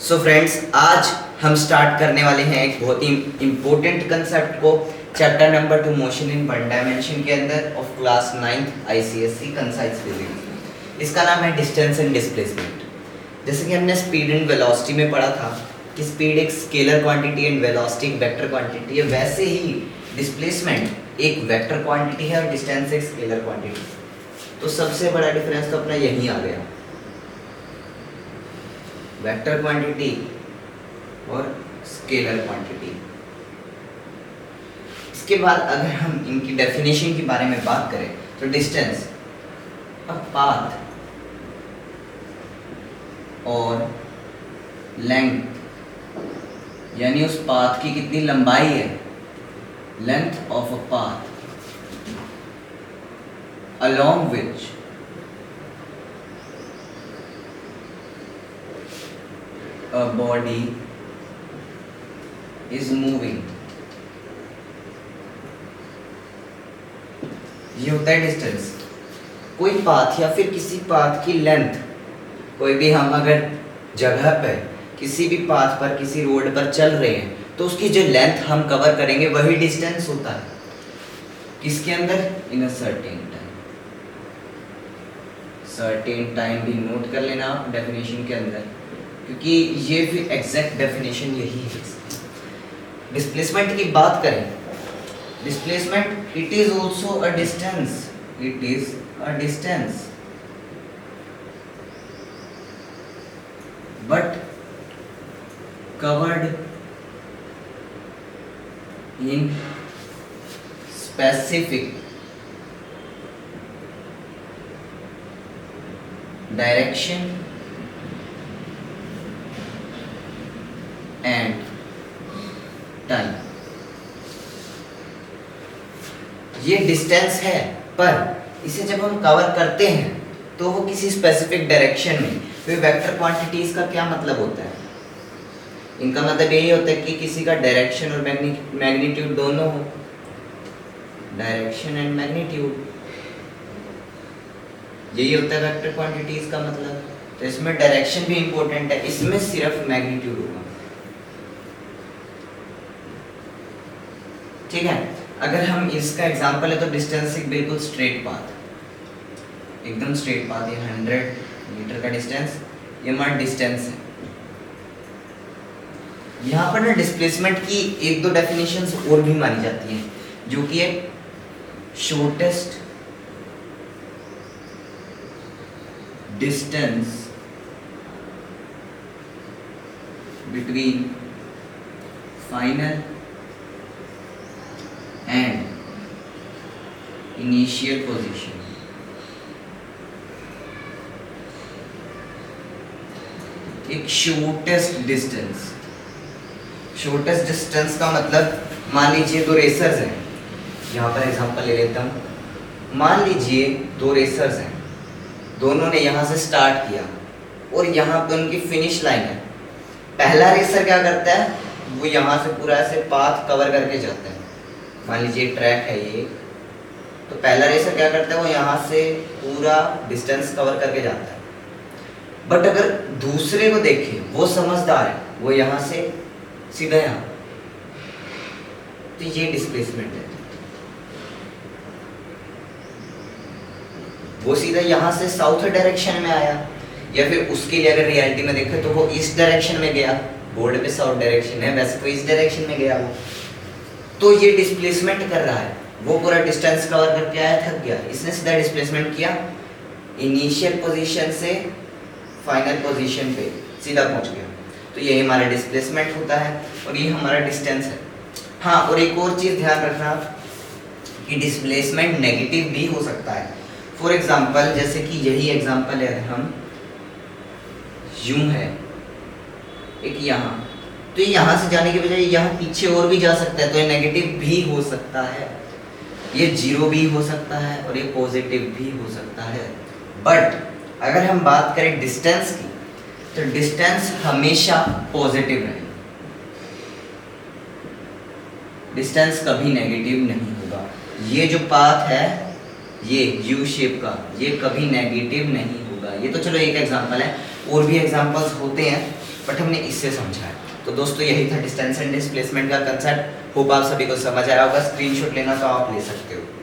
So friends, आज हम start करने वाले हैं एक बहुत ही इम्पोर्टेंट कंसेप्ट को, chapter number 2 motion in one dimension के अंदर of class 9th ICSE concise physics. इसका नाम है डिस्टेंस एंड डिस्प्लेसमेंट। जैसे कि हमने स्पीड एंड वेलोसिटी में पढ़ा था कि स्पीड एक स्केलर क्वांटिटी एंड वेलोसिटी एक वेक्टर क्वांटिटी है, वैसे ही डिस्प्लेसमेंट एक वेक्टर क्वांटिटी है और डिस्टेंस एक स्केलर क्वांटिटी। तो सबसे बड़ा डिफरेंस तो अपना यही आ गया, वेक्टर क्वांटिटी और स्केलर क्वांटिटी। इसके बाद अगर हम इनकी डेफिनेशन के बारे में बात करें तो डिस्टेंस अ पाथ और लेंथ, यानी उस पाथ की कितनी लंबाई है, length of a path along which a body is moving। ये होता है डिस्टेंस। कोई पाथ या फिर किसी पाथ की लेंथ, कोई भी हम अगर जगह पर किसी भी पाथ पर किसी रोड पर चल रहे हैं तो उसकी जो लेंथ हम कवर करेंगे वही डिस्टेंस होता है। किसके अंदर? इन अ सर्टेन टाइम भी नोट कर लेना आप डेफिनेशन के अंदर, क्योंकि ये फिर एग्जैक्ट डेफिनेशन यही है। डिस्प्लेसमेंट की बात करें, displacement it is also a distance, it is a distance but covered in specific direction and time। ये डिस्टेंस है, पर इसे जब हम कवर करते हैं तो वो किसी स्पेसिफिक डायरेक्शन में। फिर वेक्टर क्वांटिटीज का क्या मतलब होता है? इनका मतलब यही होता है कि किसी का डायरेक्शन और मैग्नीट्यूड दोनों हो, डायरेक्शन एंड मैग्नीट्यूड, यही होता है वेक्टर क्वांटिटीज का मतलब। तो इसमें डायरेक्शन भी इंपॉर्टेंट है, इसमें सिर्फ मैग्नीट्यूड होगा। ठीक है, अगर हम इसका एग्जांपल है तो डिस्टेंस एक बिल्कुल स्ट्रेट पाथ, एकदम स्ट्रेट पाथ, ये 100 मीटर का डिस्टेंस, ये हमारा डिस्टेंस है। यहाँ पर ना डिस्प्लेसमेंट की एक दो डेफिनेशंस और भी मानी जाती हैं, जो कि है shortest distance between final and initial position। एक शॉर्टेस्ट डिस्टेंस, शॉर्टेस्ट डिस्टेंस का मतलब, मान लीजिए दो रेसर्स हैं, यहाँ पर एग्जांपल ले लेता हूँ। मान लीजिए दो रेसर्स हैं, दोनों ने यहाँ से स्टार्ट किया और यहाँ पे उनकी फिनिश लाइन है। पहला रेसर क्या करता है, वो यहाँ से पूरा ऐसे पाथ कवर करके जाता है। मान लीजिए ट्रैक है ये, तो पहला रेसर क्या करता है, वो यहाँ से पूरा डिस्टेंस कवर करके जाता है। बट अगर दूसरे को देखें, वो समझदार है, वो यहाँ से सीधा यहाँ, तो ये डिस्प्लेसमेंट है। वो सीधा यहाँ से साउथ डायरेक्शन में आया, या फिर उसके लिए अगर रियलिटी में देखें तो वो ईस्ट डायरेक्शन में गया। बोर्ड पे साउथ डायरेक्शन है, वैसे तो ईस्ट डायरेक्शन में गया वो। तो ये डिस्प्लेसमेंट कर रहा है, वो पूरा डिस्टेंस कवर करके आया, थक गया, इसने सीधा डिस्प्लेसमेंट किया, इनिशियल पोजीशन से फाइनल पोजीशन पे सीधा पहुंच गया। तो ये हमारा डिस्प्लेसमेंट होता है और ये हमारा डिस्टेंस है। हाँ, और एक और चीज़ ध्यान रखना कि डिस्प्लेसमेंट नेगेटिव भी हो सकता है। फॉर एग्जाम्पल, जैसे कि यही एग्जाम्पल है, हम यूं है एक यहाँ, तो यहाँ से जाने के बजाय यहाँ पीछे और भी जा सकता है, तो ये नेगेटिव भी हो सकता है, ये जीरो भी हो सकता है और ये पॉजिटिव भी हो सकता है। बट अगर हम बात करें डिस्टेंस की, तो डिस्टेंस हमेशा पॉजिटिव रहेगी, डिस्टेंस कभी नेगेटिव नहीं होगा। ये जो पाथ है, ये यू शेप का, ये कभी नेगेटिव नहीं होगा, है। ये तो चलो एक एग्जांपल है, और भी एग्जांपल्स होते हैं बट हमने इससे समझा है। तो दोस्तों यही था डिस्टेंस एंड डिस्प्लेसमेंट का कंसेप्ट। होप आप सभी को समझ आया होगा। स्क्रीनशॉट लेना तो आप ले सकते हो।